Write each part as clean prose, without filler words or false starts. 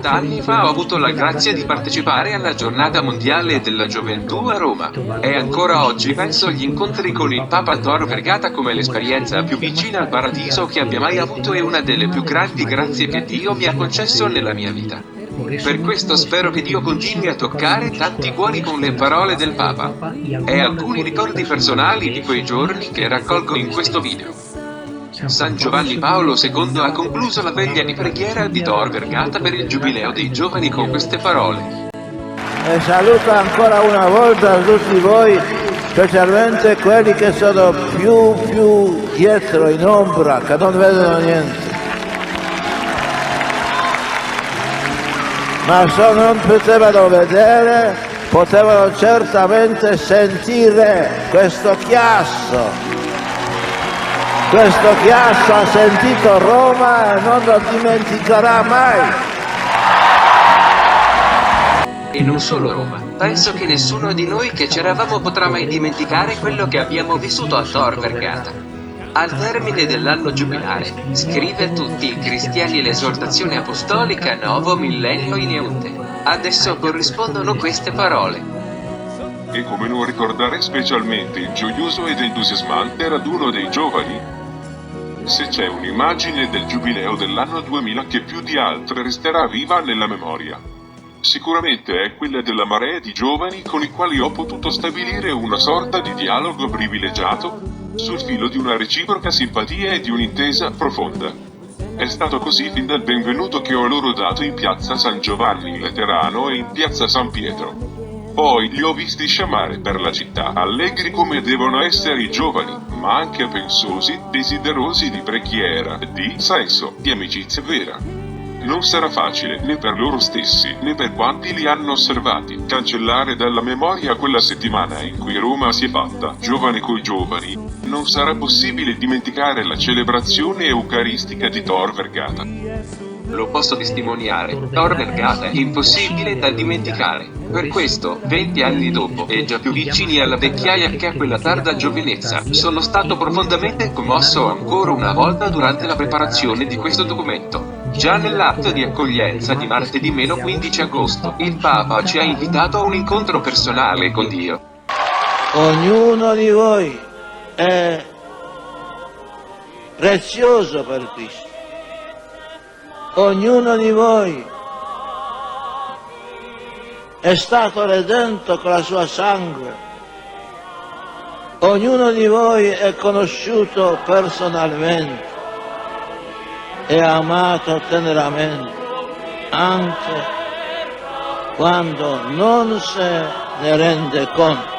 50 anni fa ho avuto la grazia di partecipare alla giornata mondiale della gioventù a Roma. E ancora oggi penso agli incontri con il Papa Tor Vergata come l'esperienza più vicina al paradiso che abbia mai avuto e una delle più grandi grazie che Dio mi ha concesso nella mia vita. Per questo spero che Dio continui a toccare tanti cuori con le parole del Papa e alcuni ricordi personali di quei giorni che raccolgo in questo video. San Giovanni Paolo II ha concluso la veglia di preghiera di Tor Vergata per il Giubileo dei Giovani con queste parole. E saluto ancora una volta tutti voi, specialmente quelli che sono più dietro in ombra, che non vedono niente. Ma se non potevano vedere, potevano certamente sentire questo chiasso. Questo chiasso ha sentito Roma e non lo dimenticherà mai. E non solo Roma. Penso che nessuno di noi che c'eravamo potrà mai dimenticare quello che abbiamo vissuto a Tor Vergata. Al termine dell'anno giubilare, scrive a tutti i cristiani l'esortazione apostolica Novo Millennio in Eunte. Adesso corrispondono queste parole. E come non ricordare specialmente il gioioso ed entusiasmante raduno dei giovani? Se c'è un'immagine del giubileo dell'anno 2000 che più di altre resterà viva nella memoria, sicuramente è quella della marea di giovani con i quali ho potuto stabilire una sorta di dialogo privilegiato sul filo di una reciproca simpatia e di un'intesa profonda. È stato così fin dal benvenuto che ho loro dato in piazza San Giovanni Laterano e in piazza San Pietro. Poi li ho visti sciamare per la città, allegri come devono essere i giovani, ma anche pensosi, desiderosi di preghiera, di senso, di amicizia vera. Non sarà facile, né per loro stessi, né per quanti li hanno osservati, cancellare dalla memoria quella settimana in cui Roma si è fatta, giovane coi giovani. Non sarà possibile dimenticare la celebrazione eucaristica di Tor Vergata. Lo posso testimoniare, Tor Vergata è impossibile da dimenticare. Per questo, 20 anni dopo, e già più vicini alla vecchiaia che a quella tarda giovinezza, sono stato profondamente commosso ancora una volta durante la preparazione di questo documento. Già nell'atto di accoglienza di martedì meno 15 agosto, il Papa ci ha invitato a un incontro personale con Dio. Ognuno di voi è prezioso per Cristo. Ognuno di voi è stato redento con la sua sangue. Ognuno di voi è conosciuto personalmente e amato teneramente, anche quando non se ne rende conto.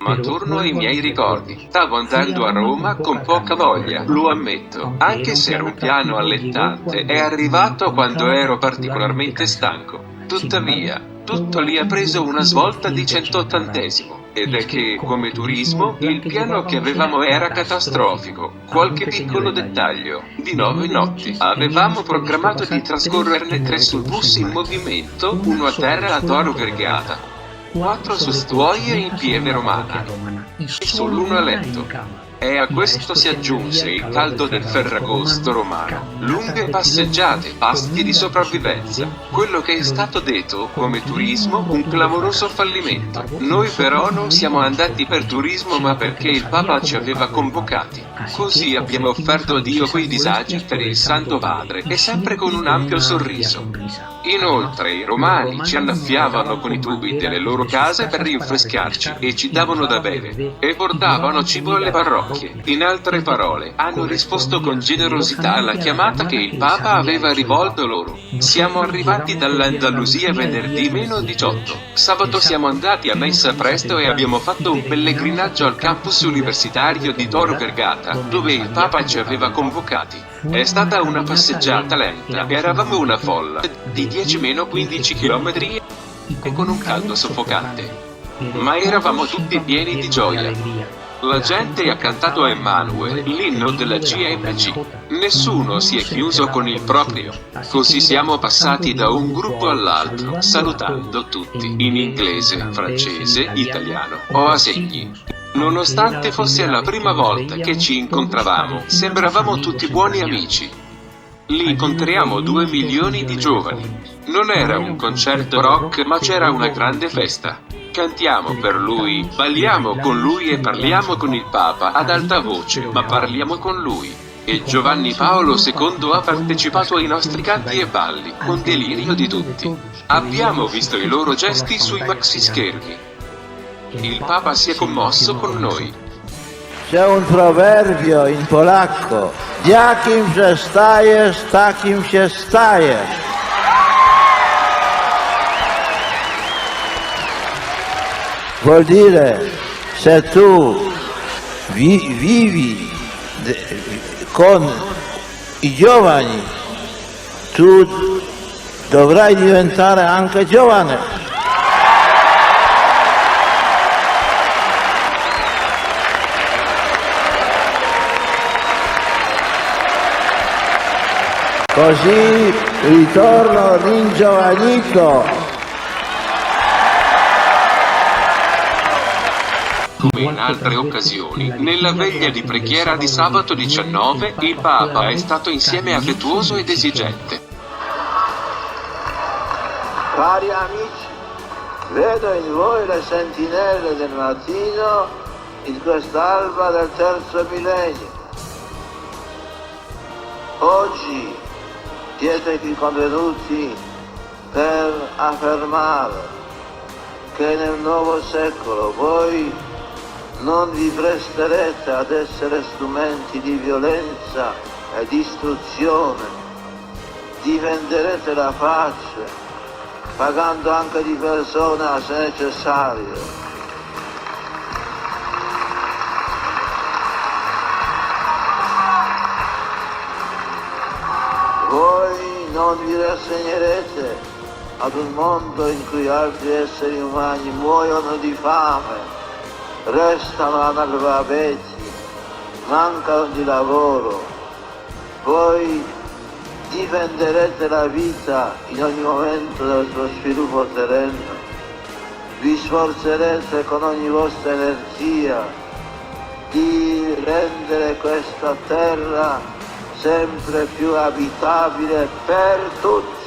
Ma torno ai miei ricordi. Stavo andando a Roma con poca voglia, lo ammetto, anche se era un piano allettante, è arrivato quando ero particolarmente stanco. Tuttavia, tutto lì ha preso una svolta di 180°. Ed è che, come turismo, il piano che avevamo era catastrofico. Qualche piccolo dettaglio. Di 9 notti. Avevamo programmato di trascorrerne 3 sul bus in movimento, uno a terra a Tor Vergata, 4 su stuoie in pieve romana, e solo uno a letto. E a questo si aggiunse il caldo del Ferragosto romano, lunghe passeggiate, pasti di sopravvivenza. Quello che è stato detto, come turismo, un clamoroso fallimento. Noi però non siamo andati per turismo ma perché il Papa ci aveva convocati. Così abbiamo offerto a Dio quei disagi per il Santo Padre, e sempre con un ampio sorriso. Inoltre i romani ci annaffiavano con i tubi delle loro case per rinfrescarci e ci davano da bere, e portavano cibo alle parrocchie. In altre parole, hanno risposto con generosità alla chiamata che il Papa aveva rivolto loro. Siamo arrivati dall'Andalusia venerdì meno 18. Sabato siamo andati a messa presto e abbiamo fatto un pellegrinaggio al campus universitario di Tor Vergata, dove il Papa ci aveva convocati. È stata una passeggiata lenta, eravamo una folla di 10-15 km e con un caldo soffocante. Ma eravamo tutti pieni di gioia. La gente ha cantato a Emanuele, l'inno della GMC. Nessuno si è chiuso con il proprio. Così siamo passati da un gruppo all'altro, salutando tutti, in inglese, francese, italiano o a segni. Nonostante fosse la prima volta che ci incontravamo, sembravamo tutti buoni amici. Lì incontriamo 2 milioni di giovani. Non era un concerto rock, ma c'era una grande festa. Cantiamo per lui, balliamo con lui e parliamo con il Papa ad alta voce, ma parliamo con lui. E Giovanni Paolo II ha partecipato ai nostri canti e balli, con delirio di tutti. Abbiamo visto i loro gesti sui maxi schermi. Il Papa si è commosso con noi. C'è un proverbio in polacco: jakim się stajesz, takim się stajesz. Vuol dire, se tu vivi con i giovani, tu dovrai diventare anche giovane. Così ritorno ringiovanito. Come in altre occasioni, nella veglia di preghiera di sabato 19, il Papa è stato insieme affettuoso ed esigente. Cari amici, vedo in voi le sentinelle del mattino in quest'alba del terzo millennio. Oggi siete qui convenuti per affermare che nel nuovo secolo voi non vi presterete ad essere strumenti di violenza e distruzione, difenderete la pace, pagando anche di persona se necessario. Voi non vi rassegnerete ad un mondo in cui altri esseri umani muoiono di fame, restano analfabeti, mancano di lavoro. Voi difenderete la vita in ogni momento del suo sviluppo terreno. Vi sforzerete con ogni vostra energia di rendere questa terra sempre più abitabile per tutti.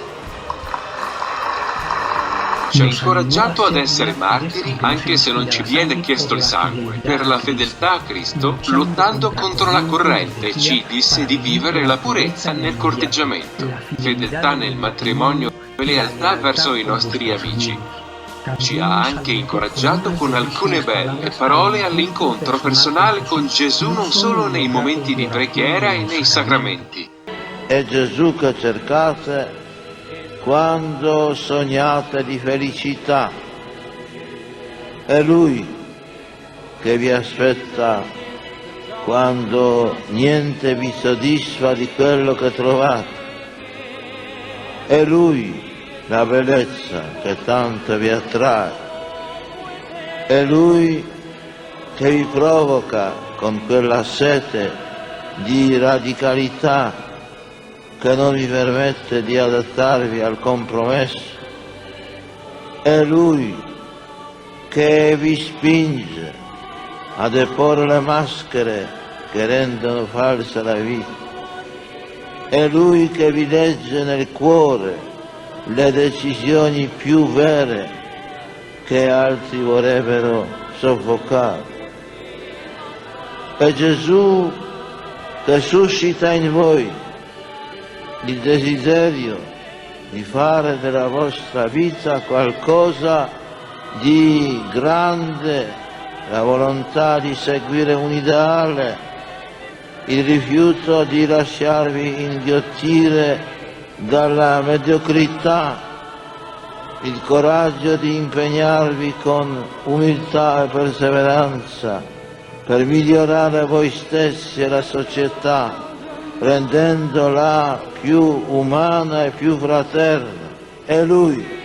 Ci ha incoraggiato ad essere martiri, anche se non ci viene chiesto il sangue, per la fedeltà a Cristo, lottando contro la corrente, e ci disse di vivere la purezza nel corteggiamento, fedeltà nel matrimonio e lealtà verso i nostri amici. Ci ha anche incoraggiato con alcune belle parole all'incontro personale con Gesù, non solo nei momenti di preghiera e nei sacramenti. È Gesù che cercate quando sognate di felicità. È Lui che vi aspetta quando niente vi soddisfa di quello che trovate. È Lui la bellezza che tanto vi attrae. È Lui che vi provoca con quella sete di radicalità che non vi permette di adattarvi al compromesso. È Lui che vi spinge a deporre le maschere che rendono falsa la vita. È Lui che vi legge nel cuore le decisioni più vere che altri vorrebbero soffocare. È Gesù che suscita in voi il desiderio di fare della vostra vita qualcosa di grande, la volontà di seguire un ideale, il rifiuto di lasciarvi inghiottire dalla mediocrità, il coraggio di impegnarvi con umiltà e perseveranza per migliorare voi stessi e la società, rendendola più umana e più fraterna. È Lui.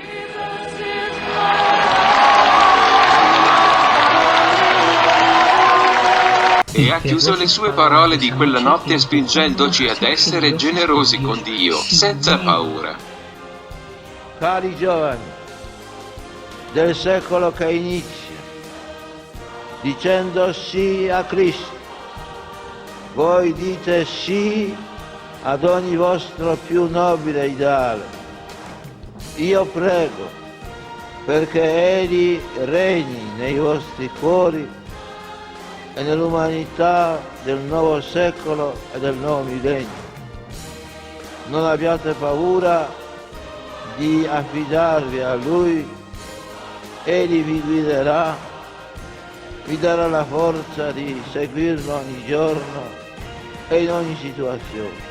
E ha chiuso le sue parole di quella notte spingendoci ad essere generosi con Dio, senza paura. Cari giovani del secolo che inizia, dicendo sì a Cristo. Voi dite sì ad ogni vostro più nobile ideale. Io prego perché Egli regni nei vostri cuori e nell'umanità del nuovo secolo e del nuovo millennio. Non abbiate paura di affidarvi a Lui, Egli vi guiderà, vi darà la forza di seguirlo ogni giorno e in ogni situazione.